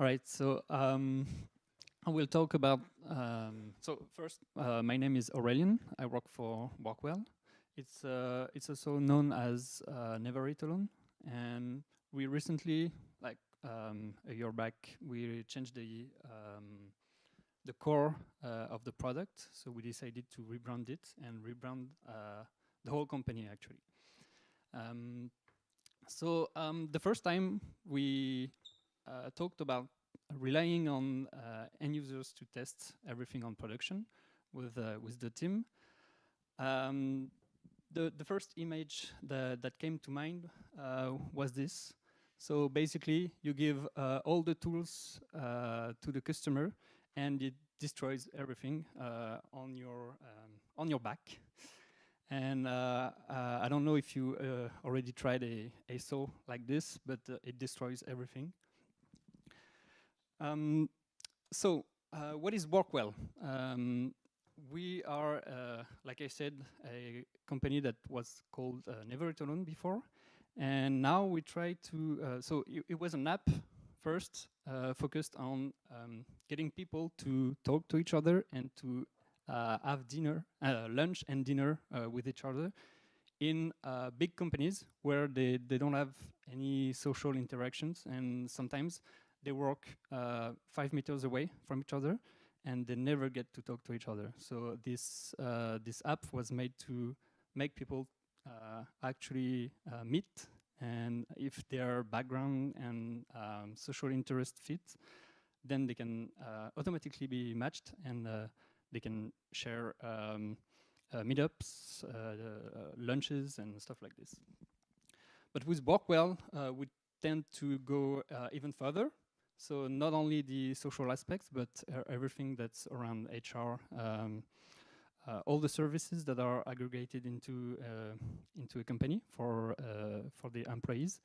All right, so I will talk about, so first, my name is Aurélian. I work for Workwell. It's also known as Never Eat Alone. And we recently, like a year back, we changed the core of the product. So we decided to rebrand it and rebrand the whole company, actually. The first time we talked about relying on end users to test everything on production with the team. The first image that came to mind was this. So basically, you give all the tools to the customer, and it destroys everything on your back. And I don't know if you already tried a saw like this, but it destroys everything. What is Workwell? We are, like I said, a company that was called Never Eat Alone before. And now we try to, it was an app first focused on getting people to talk to each other and to have dinner, lunch and dinner with each other in big companies where they don't have any social interactions, and sometimes they work 5 meters away from each other and they never get to talk to each other. So this app was made to make people actually meet, and if their background and social interest fit, then they can automatically be matched, and they can share meetups, lunches, and stuff like this. But with Workwell, we tend to go even further. So not only the social aspects, but everything that's around HR, all the services that are aggregated into a company for the employees.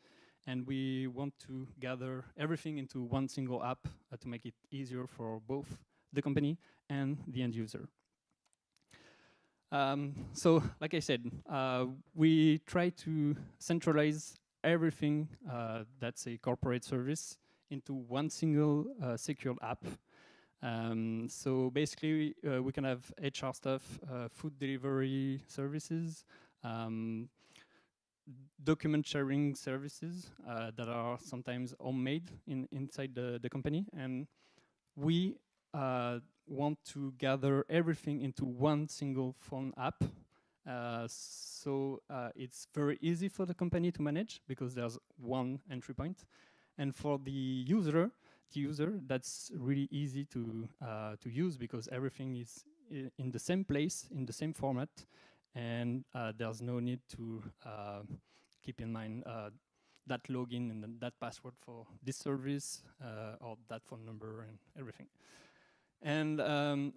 And we want to gather everything into one single app to make it easier for both the company and the end user. So, like I said, we try to centralize everything that's a corporate service into one single secure app. So basically, we can have HR stuff, food delivery services, document sharing services that are sometimes homemade inside the company. And we want to gather everything into one single phone app. So it's very easy for the company to manage because there's one entry point. And for the user, that's really easy to use because everything is in the same place, in the same format, and there's no need to keep in mind that login and that password for this service or that phone number and everything. And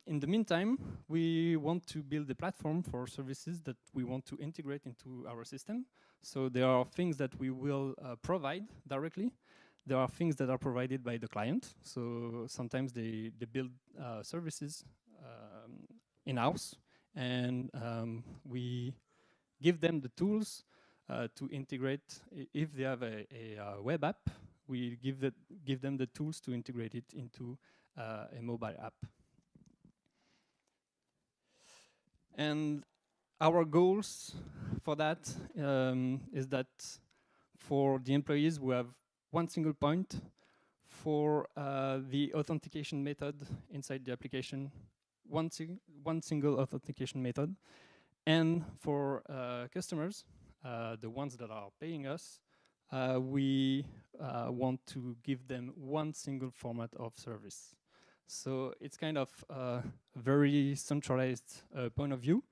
in the meantime, we want to build a platform for services that we want to integrate into our system. So there are things that we will provide directly. There are things that are provided by the client. So sometimes they build services in-house, and we give them the tools to integrate. If they have a web app, we give them the tools to integrate it into a mobile app. And our goals for that is that for the employees, we have one single point. For the authentication method inside the application, one single authentication method. And for customers, the ones that are paying us, we want to give them one single format of service. So it's kind of a very centralized point of view.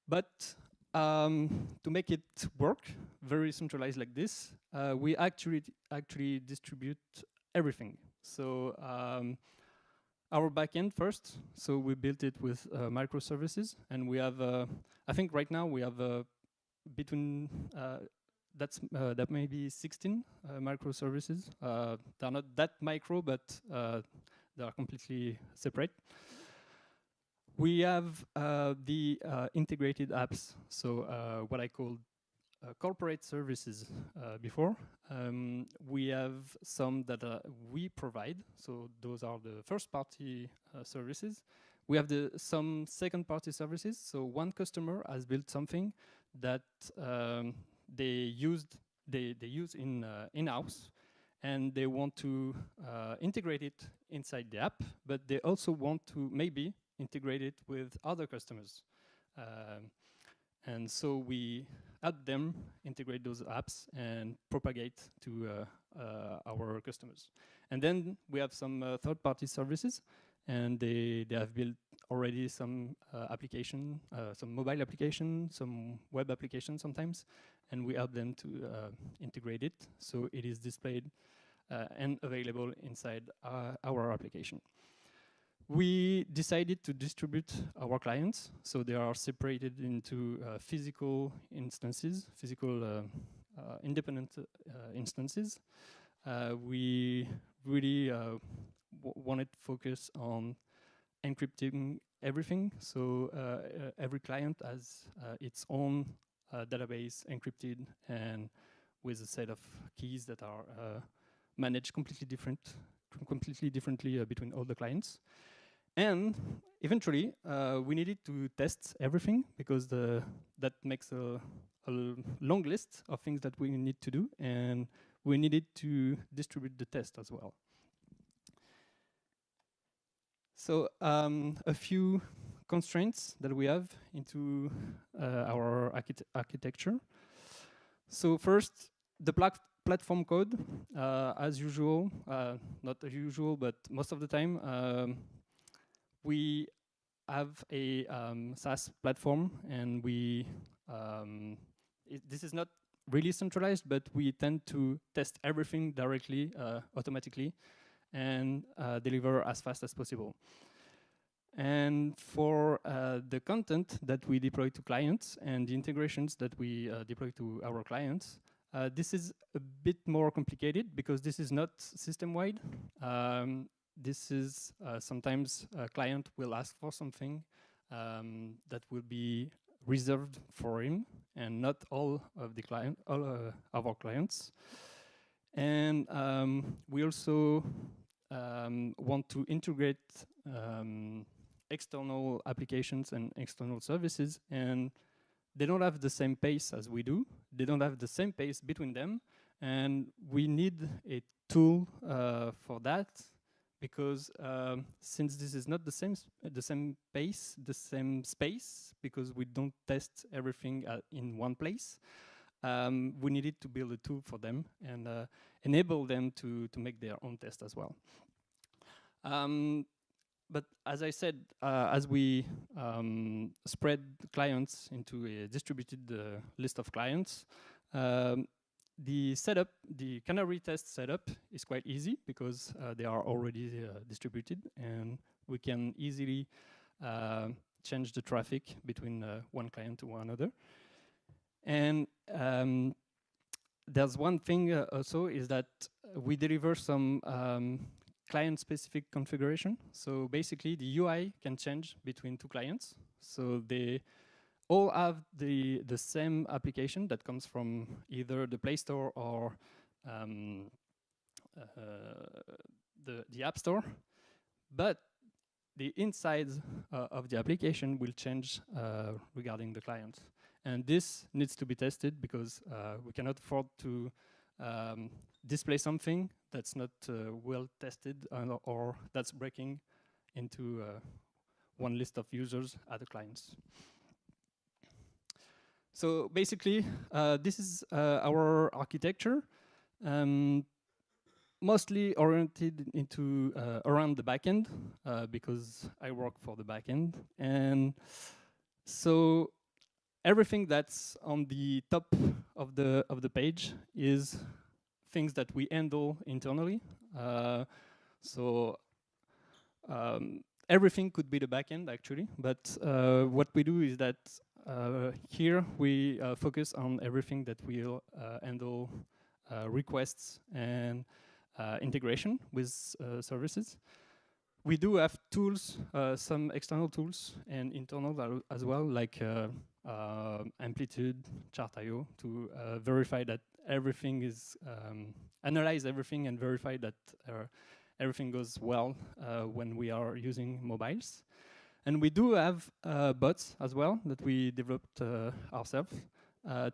But to make it work, very centralized like this, we actually distribute everything. So our backend first, so we built it with microservices, and we have, I think right now we have between, that may be 16 microservices. They're not that micro, but they are completely separate. We have the integrated apps, so what I called corporate services before. We have some that we provide. So those are the first-party services. We have some second-party services. So one customer has built something that they use in-house, and they want to integrate it inside the app, but they also want to maybe integrate it with other customers. And so we help them integrate those apps and propagate to our customers. And then we have some third-party services, and they have built already some application, some mobile application, some web application sometimes, and we help them to integrate it so it is displayed and available inside our application. We decided to distribute our clients, so they are separated into physical instances, physical independent instances. We really wanted to focus on encrypting everything, so every client has its own database encrypted and with a set of keys that are managed completely differently between all the clients. And eventually, we needed to test everything because that makes a long list of things that we need to do, and we needed to distribute the test as well. So a few constraints that we have into our architecture. So first, the platform code, as usual, not as usual, but most of the time, we have a SaaS platform, and this is not really centralized, but we tend to test everything directly, automatically, and deliver as fast as possible. And for the content that we deploy to clients and the integrations that we deploy to our clients, this is a bit more complicated because this is not system-wide. This is sometimes a client will ask for something that will be reserved for him, and not all of our clients. And we also want to integrate external applications and external services, and they don't have the same pace as we do. They don't have the same pace between them, and we need a tool for that, because since this is not the same pace, the same space, because we don't test everything in one place, we needed to build a tool for them and enable them to make their own test as well. But as I said, as we spread clients into a distributed list of clients, the setup, the canary test setup is quite easy because they are already distributed, and we can easily change the traffic between one client to another. And there's one thing also is that we deliver some client-specific configuration. So basically, the UI can change between two clients. So they all have the same application that comes from either the Play Store or the App Store. But the inside of the application will change regarding the client. And this needs to be tested because we cannot afford to display something that's not well tested or that's breaking into one list of users at the clients. So basically, this is our architecture, mostly oriented into around the backend because I work for the backend, and so everything that's on the top of the page is things that we handle internally. Everything could be the backend actually, but what we do is that here we focus on everything that will handle requests and integration with services. We do have tools, some external tools and internal as well, like Amplitude, Chart.io, to verify that everything is analyze everything and verify that everything goes well when we are using mobiles. And we do have bots as well that we developed ourselves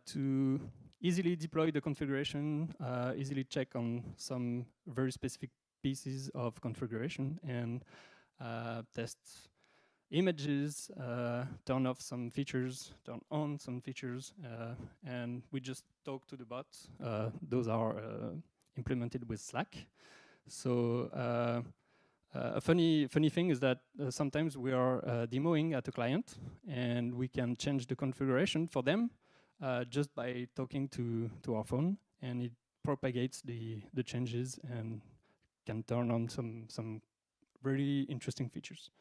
to easily deploy the configuration, easily check on some very specific pieces of configuration, and test images, turn off some features, turn on some features, and we just talk to the bots. Those are implemented with Slack. So a funny thing is that sometimes we are demoing at a client, and we can change the configuration for them just by talking to our phone, and it propagates the changes and can turn on some really interesting features.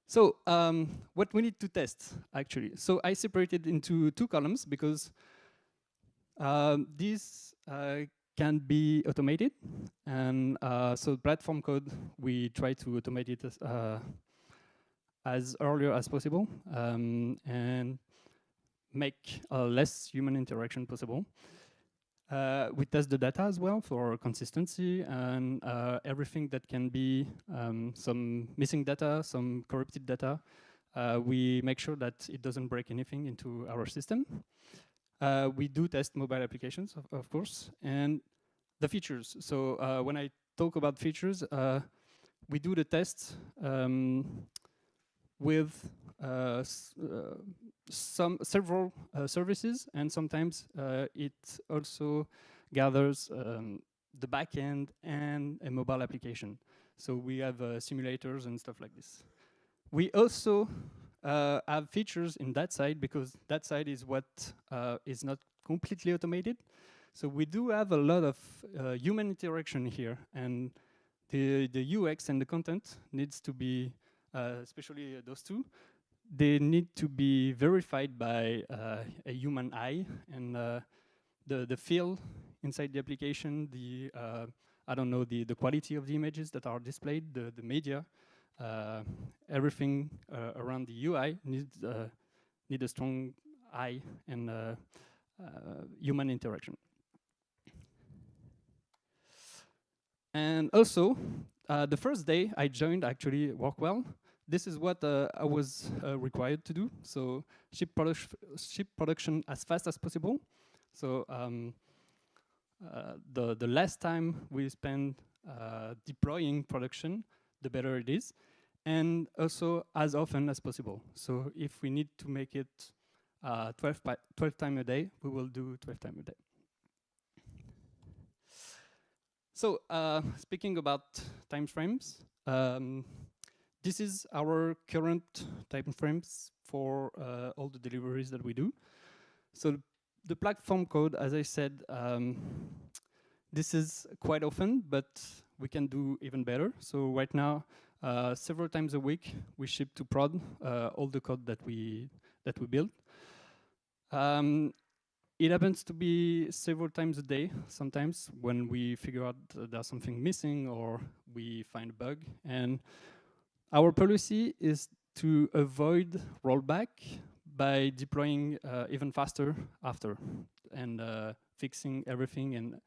So what we need to test, actually. So I separated into 2 columns because these can be automated. And so platform code, we try to automate it as earlier as possible and make less human interaction possible. We test the data as well for consistency and everything that can be some missing data, some corrupted data. We make sure that it doesn't break anything into our system. We do test mobile applications, of course, and the features. So when I talk about features, we do the tests with several services, and sometimes it also gathers the backend and a mobile application. So we have simulators and stuff like this. We also have features in that side, because that side is what is not completely automated. So we do have a lot of human interaction here, and the UX and the content needs to be, especially those two, they need to be verified by a human eye, and the feel inside the application, the I don't know, the quality of the images that are displayed, the media, everything around the UI needs need a strong eye and human interaction. And also, the first day I joined actually Workwell, this is what I was required to do. So ship production as fast as possible. So the less time we spend deploying production, the better it is. And also as often as possible. So if we need to make it 12 times a day, we will do 12 times a day. So speaking about time frames, this is our current time frames for all the deliveries that we do. So the platform code, as I said, this is quite often, but we can do even better. So right now, several times a week, we ship to prod all the code that we build. It happens to be several times a day, sometimes, when we figure out there's something missing or we find a bug. And our policy is to avoid rollback by deploying even faster after and fixing everything and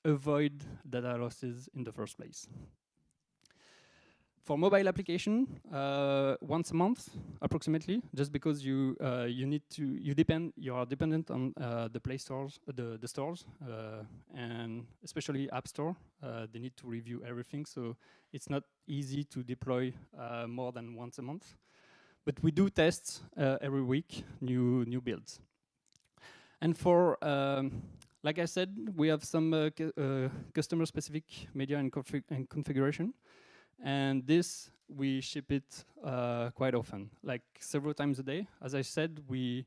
avoid data losses in the first place. For mobile application, once a month, approximately, just because you are dependent on the Play stores, the stores, and especially App Store. They need to review everything, so it's not easy to deploy more than once a month. But we do tests every week, new builds. And for, like I said, we have some customer-specific media and configuration. And this, we ship it quite often, like several times a day. As I said, we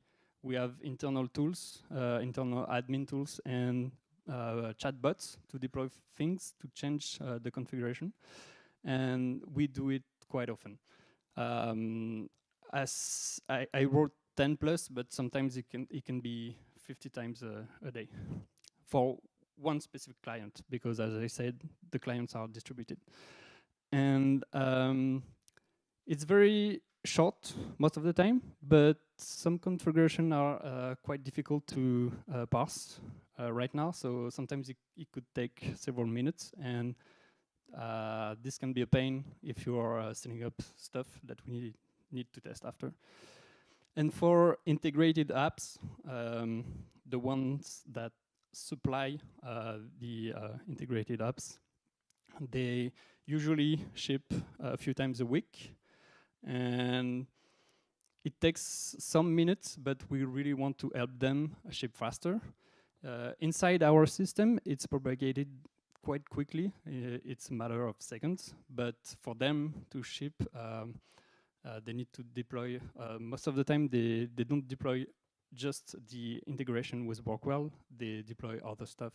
have internal tools, internal admin tools, and chatbots to deploy things, to change the configuration. And we do it quite often. As I wrote 10 plus, but sometimes it can be 50 times a day for one specific client, because as I said, the clients are distributed. And it's very short most of the time, but some configuration are quite difficult to parse right now. So sometimes it could take several minutes, and this can be a pain if you are setting up stuff that we need to test after. And for integrated apps, the ones that supply the integrated apps, they usually ship a few times a week, and it takes some minutes, but we really want to help them ship faster. Inside our system, it's propagated quite quickly. It's a matter of seconds, but for them to ship, they need to deploy. Most of the time, they don't deploy just the integration with Workwell. They deploy other stuff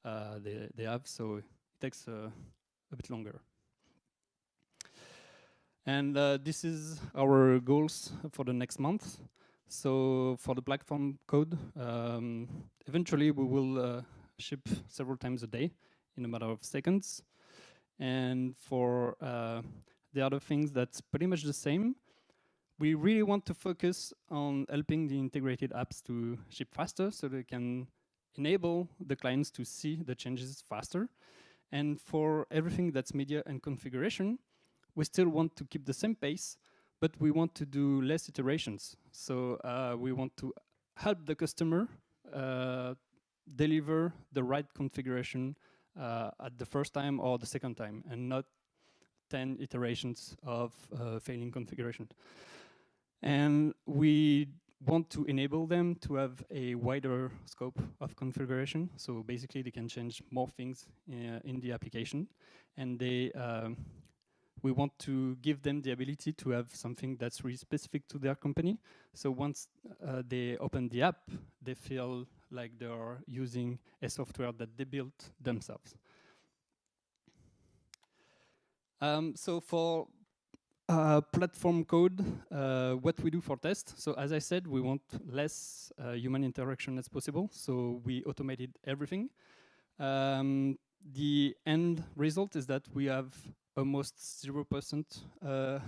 they have, so it takes a bit longer. And this is our goals for the next month. So for the platform code, eventually we will ship several times a day in a matter of seconds. And for the other things, that's pretty much the same. We really want to focus on helping the integrated apps to ship faster so they can enable the clients to see the changes faster. And for everything that's media and configuration, we still want to keep the same pace, but we want to do less iterations. So we want to help the customer deliver the right configuration at the first time or the second time, and not 10 iterations of failing configuration. And we want to enable them to have a wider scope of configuration. So basically, they can change more things in the application, and we want to give them the ability to have something that's really specific to their company. So once they open the app, they feel like they are using a software that they built themselves. So for platform code, what we do for test. So as I said, we want less human interaction as possible. So we automated everything. The end result is that we have almost 0%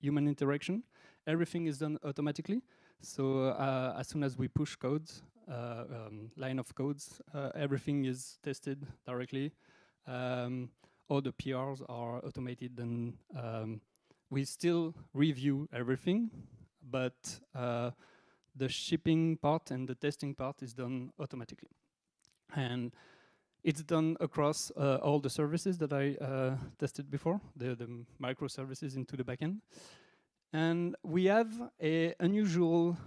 human interaction. Everything is done automatically. So as soon as we push codes, line of codes, everything is tested directly. All the PRs are automated, and we still review everything, but the shipping part and the testing part is done automatically. And it's done across all the services that I tested before, the microservices into the backend. And we have an unusual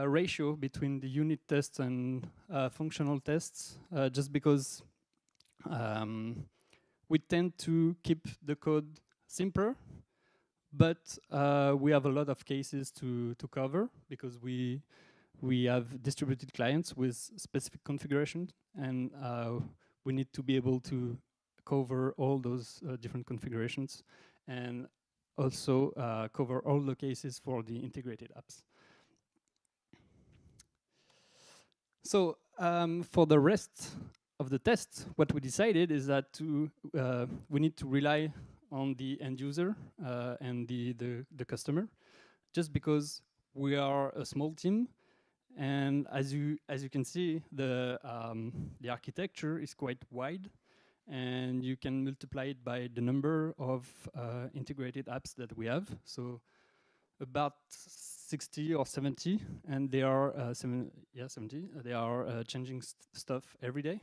ratio between the unit tests and functional tests, just because we tend to keep the code simpler, but we have a lot of cases to cover because we have distributed clients with specific configurations, and we need to be able to cover all those different configurations, and also cover all the cases for the integrated apps. So for the rest of the test, what we decided is that we need to rely on the end user and the customer, just because we are a small team. And as you can see, the architecture is quite wide, and you can multiply it by the number of integrated apps that we have. So about 60 or 70, and they are 70. They are changing stuff every day,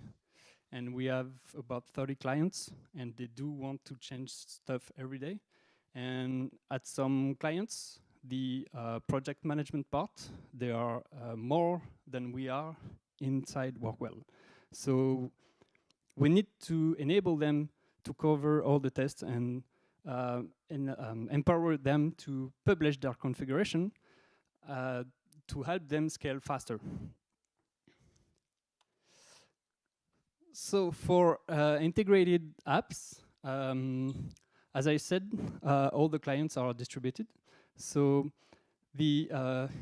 and we have about 30 clients, and they do want to change stuff every day. And at some clients, the project management part, they are more than we are inside Workwell. So we need to enable them to cover all the tests and empower them to publish their configuration to help them scale faster. So for integrated apps, as I said, all the clients are distributed. So the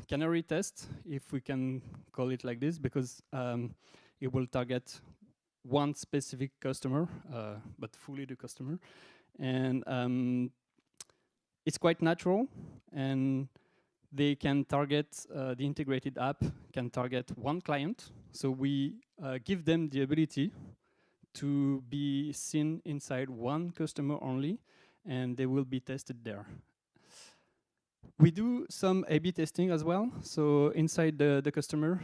canary test, if we can call it like this, because it will target one specific customer, but fully the customer. And It's quite natural, and they can target, the integrated app can target one client. So we give them the ability to be seen inside one customer only, and they will be tested there. We do some A/B testing as well. So inside the customer,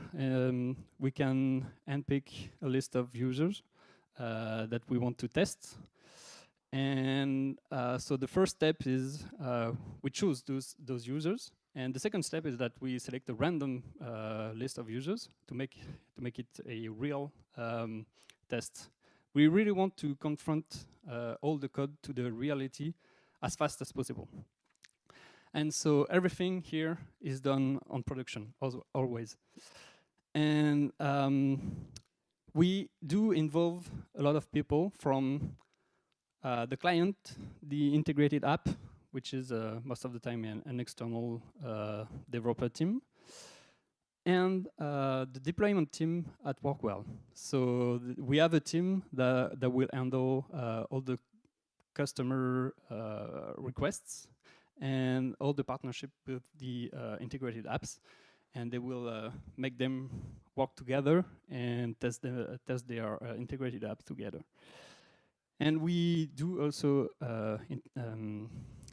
we can handpick a list of users that we want to test. And so the first step is we choose those users. And the second step is that we select a random list of users to make it a real test. We really want to confront all the code to the reality as fast as possible. And so everything here is done on production, always. And we do involve a lot of people from the client, the integrated app, which is most of the time an external developer team, and the deployment team at Workwell. So we have a team that will handle all the customer requests and all the partnership with the integrated apps, and they will make them work together and test their integrated apps together. And we do also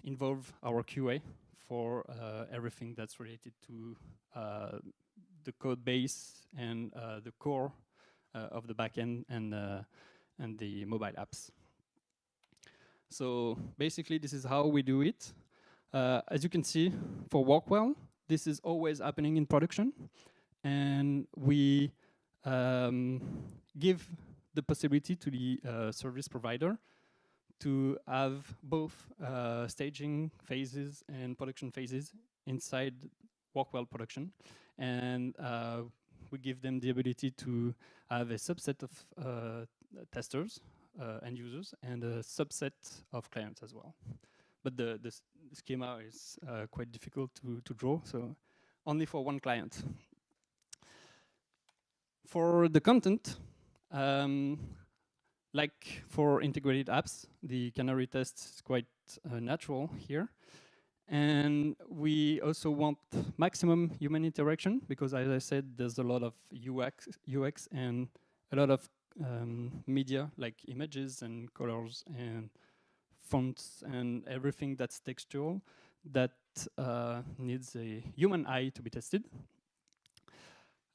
involve our QA for everything that's related to the code base and the core of the backend and the mobile apps. So basically, this is how we do it. As you can see, for Workwell, this is always happening in production, and we give the possibility to the service provider to have both staging phases and production phases inside Workwell production. And we give them the ability to have a subset of testers and users and a subset of clients as well. But the schema is quite difficult to draw, so only for one client. For the content, like for integrated apps, the canary test is quite natural here. And we also want maximum human interaction because, as I said, there's a lot of UX and a lot of media, like images and colors and fonts and everything that's textual that needs a human eye to be tested.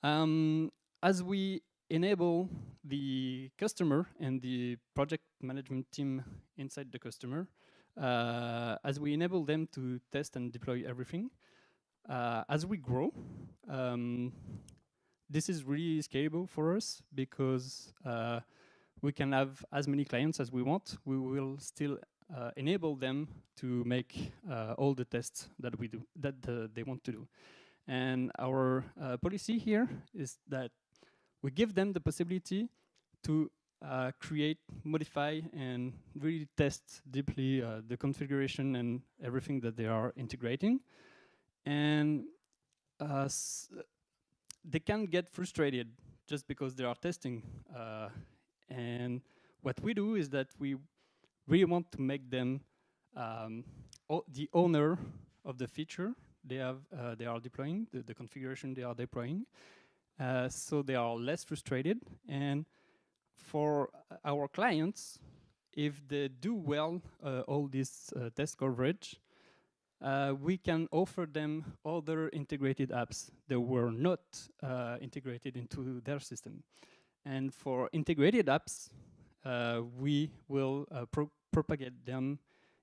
As we enable the customer and the project management team inside the customer, as we enable them to test and deploy everything, as we grow, this is really scalable for us because we can have as many clients as we want. We will still enable them to make all the tests that we do, that they want to do. And our policy here is that we give them the possibility to create, modify, and really test deeply the configuration and everything that they are integrating. And they can get frustrated just because they are testing. And what we do is that we really want to make them the owner of the feature they are deploying, the configuration they are deploying. So they are less frustrated. And for our clients, if they do well all this test coverage, we can offer them other integrated apps that were not integrated into their system. And for integrated apps, we will propagate them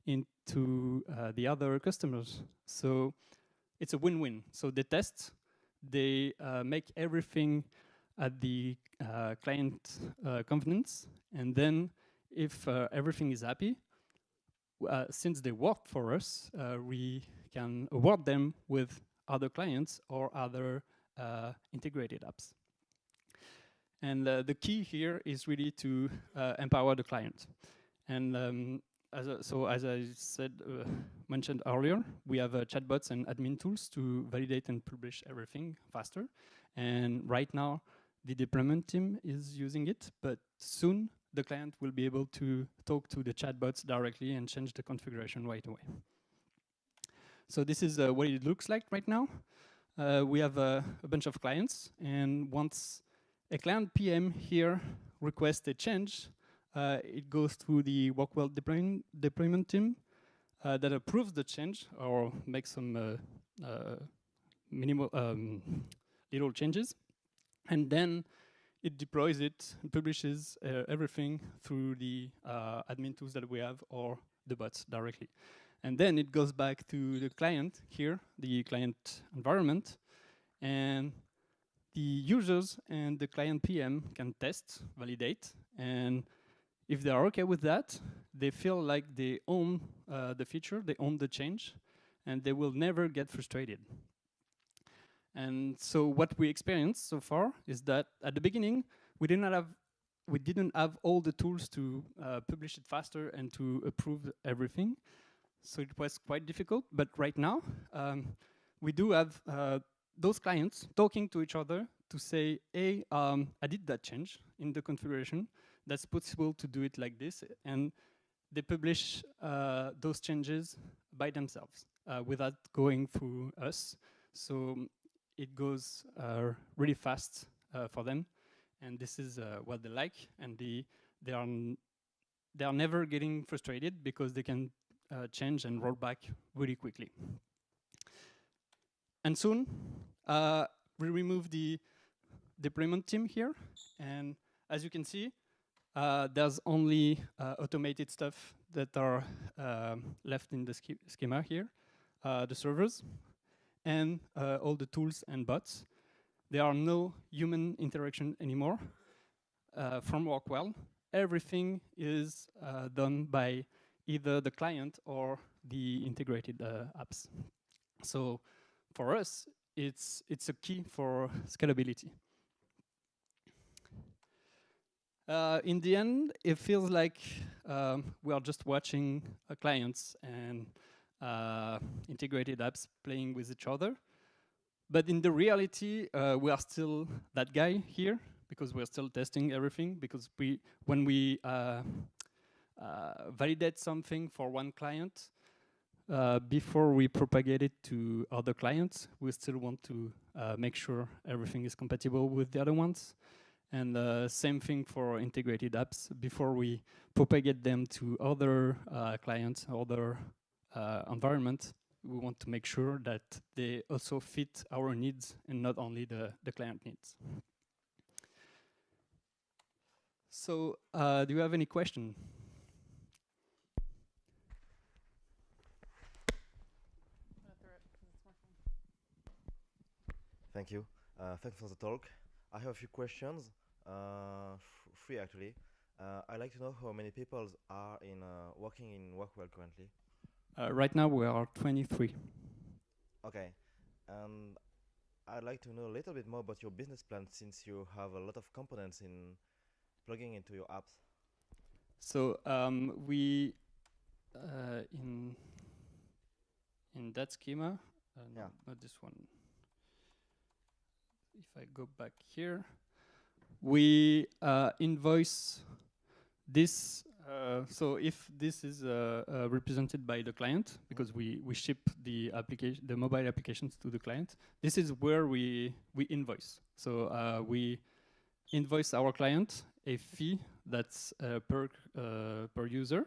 into the other customers. So it's a win-win. So they test, they make everything at the client confidence, and then if everything is happy, since they work for us, we can award them with other clients or other integrated apps. And the key here is really to empower the client. And as I said, mentioned earlier, we have chatbots and admin tools to validate and publish everything faster. And right now, the deployment team is using it, but soon the client will be able to talk to the chatbots directly and change the configuration right away. So this is what it looks like right now. We have a bunch of clients, and once a client PM here requests a change, it goes through the Workwell deployment team that approves the change or makes some minimal little changes, and then it deploys it and publishes everything through the admin tools that we have or the bots directly. And then it goes back to the client here, the client environment, and the users and the client PM can test, validate, and if they are okay with that, they feel like they own the feature, they own the change, and they will never get frustrated. And so what we experienced so far is that at the beginning, we didn't have all the tools to publish it faster and to approve everything. So it was quite difficult, but right now, we do have those clients talking to each other to say, hey, I did that change in the configuration. That's possible to do it like this. And they publish those changes by themselves without going through us. So it goes really fast for them. And this is what they like. And they are never getting frustrated because they can change and roll back really quickly. And soon, we remove the deployment team here. And as you can see, there's only automated stuff that are left in the schema here, the servers, and all the tools and bots. There are no human interaction anymore from Workwell. Everything is done by either the client or the integrated apps. So for us, it's a key for scalability. In the end, it feels like we are just watching clients and integrated apps playing with each other. But in the reality, we are still that guy here because we're still testing everything. Because when we validate something for one client, before we propagate it to other clients, we still want to make sure everything is compatible with the other ones. And same thing for integrated apps. Before we propagate them to other clients, other environments, we want to make sure that they also fit our needs and not only the client needs. So do you have any question? Thank you. Thanks for the talk. I have a few questions, three actually. I'd like to know how many people are working in Workwell currently. Right now we are 23. Okay, and I'd like to know a little bit more about your business plan since you have a lot of components in plugging into your apps. So we in that schema, Yeah. not this one. If I go back here, we invoice this. So if this is represented by the client, because we ship the mobile applications to the client, this is where we invoice. So we invoice our client a fee that's per user,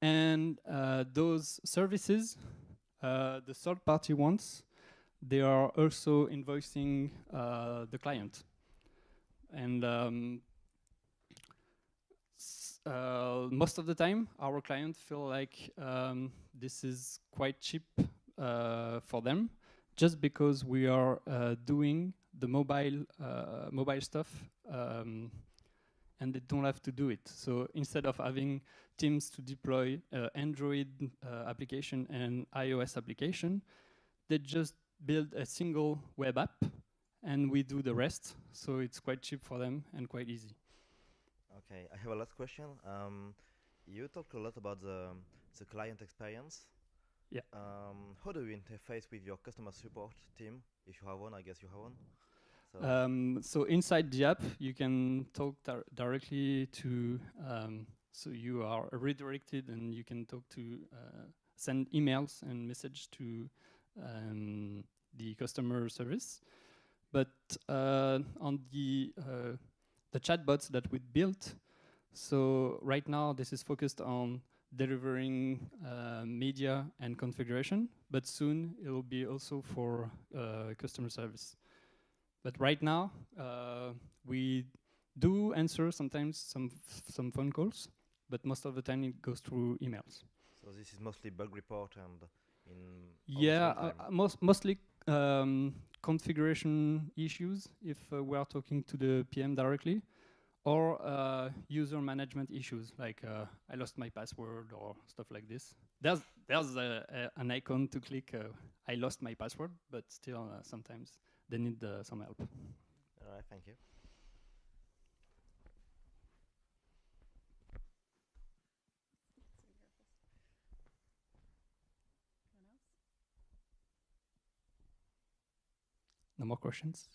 and those services, the third-party ones, they are also invoicing the client. And most of the time, our clients feel like this is quite cheap for them, just because we are doing the mobile stuff, and they don't have to do it. So instead of having teams to deploy Android application and iOS application, they just build a single web app, and we do the rest. So it's quite cheap for them and quite easy. Okay, I have a last question. You talked a lot about the client experience. Yeah. How do you interface with your customer support team? If you have one, I guess you have one. So inside the app, you can talk directly to, so you are redirected and you can talk to send emails and message to the customer service. But on the chatbots that we built, so right now this is focused on delivering media and configuration, but soon it will be also for customer service. But right now, we do answer sometimes some phone calls, but most of the time it goes through emails. So this is mostly bug report and in Yeah, mostly configuration issues if we are talking to the PM directly, or user management issues like I lost my password or stuff like this. There's an icon to click. I lost my password, but still sometimes they need some help. All right, thank you. No more questions?